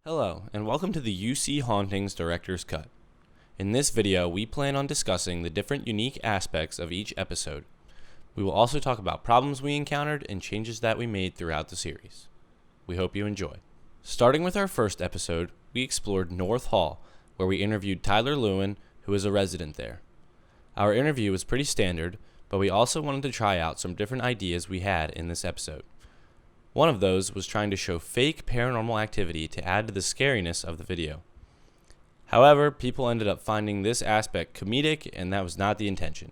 Hello, and welcome to the UC Hauntings Director's Cut. In this video, we plan on discussing the different unique aspects of each episode. We will also talk about problems we encountered and changes that we made throughout the series. We hope you enjoy. Starting with our first episode, we explored North Hall, where we interviewed Tyler Lewin, who is a resident there. Our interview was pretty standard, but we also wanted to try out some different ideas we had in this episode. One of those was trying to show fake paranormal activity to add to the scariness of the video. However, people ended up finding this aspect comedic, and that was not the intention.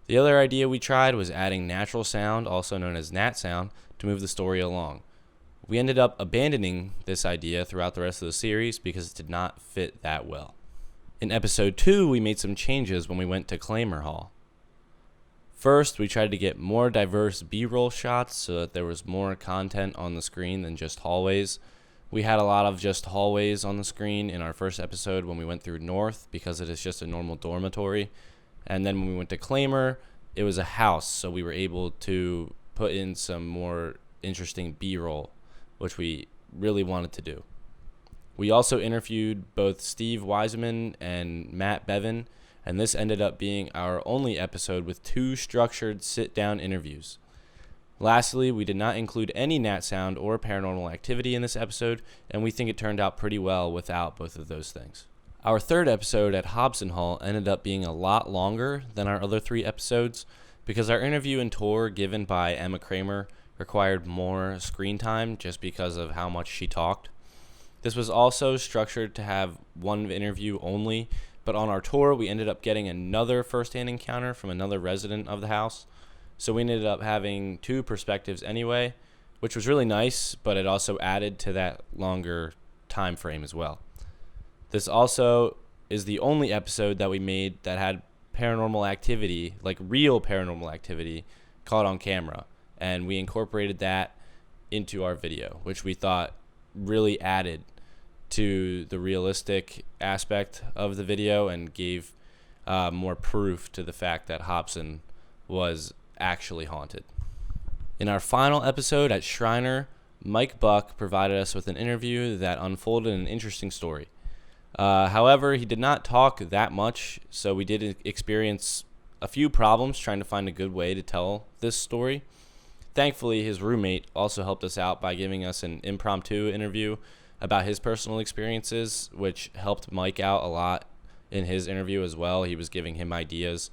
The other idea we tried was adding natural sound, also known as nat sound, to move the story along. We ended up abandoning this idea throughout the rest of the series because it did not fit that well. In episode 2, we made some changes when we went to Claimer Hall. First, we tried to get more diverse B-roll shots so that there was more content on the screen than just hallways. We had a lot of just hallways on the screen in our first episode when we went through North because it is just a normal dormitory. And then when we went to Claimer, it was a house, so we were able to put in some more interesting B-roll, which we really wanted to do. We also interviewed both Steve Wiseman and Matt Bevan, and this ended up being our only episode with 2 structured sit-down interviews. Lastly, we did not include any nat sound or paranormal activity in this episode, and we think it turned out pretty well without both of those things. Our third episode at Hobson Hall ended up being a lot longer than our other 3 episodes because our interview and tour given by Emma Kramer required more screen time just because of how much she talked. This was also structured to have one interview only, but on our tour, we ended up getting another first-hand encounter from another resident of the house. So we ended up having 2 perspectives anyway, which was really nice, but it also added to that longer time frame as well. This also is the only episode that we made that had paranormal activity, like real paranormal activity, caught on camera. And we incorporated that into our video, which we thought really added to the realistic aspect of the video and gave more proof to the fact that Hobson was actually haunted. In our final episode at Shriner, Mike Buck provided us with an interview that unfolded an interesting story. However, he did not talk that much, so we did experience a few problems trying to find a good way to tell this story. Thankfully, his roommate also helped us out by giving us an impromptu interview about his personal experiences, which helped Mike out a lot in his interview as well. He was giving him ideas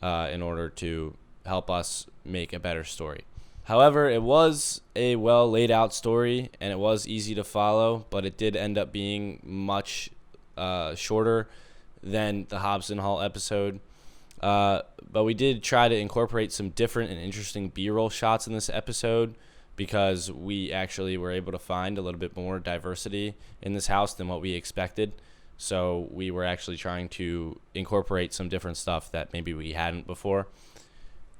in order to help us make a better story. However, it was a well laid out story and it was easy to follow, but it did end up being much shorter than the Hobson Hall episode. But we did try to incorporate some different and interesting B-roll shots in this episode because we actually were able to find a little bit more diversity in this house than what we expected. So we were actually trying to incorporate some different stuff that maybe we hadn't before.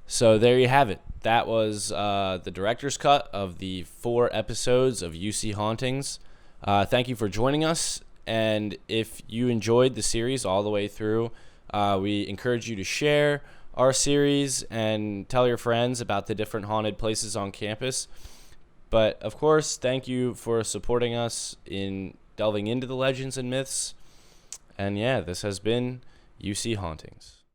So there you have it. That was the director's cut of the 4 episodes of UC Hauntings. Thank you for joining us. And if you enjoyed the series all the way through, we encourage you to share our series and tell your friends about the different haunted places on campus. But of course, thank you for supporting us in delving into the legends and myths. And yeah, this has been UC Hauntings.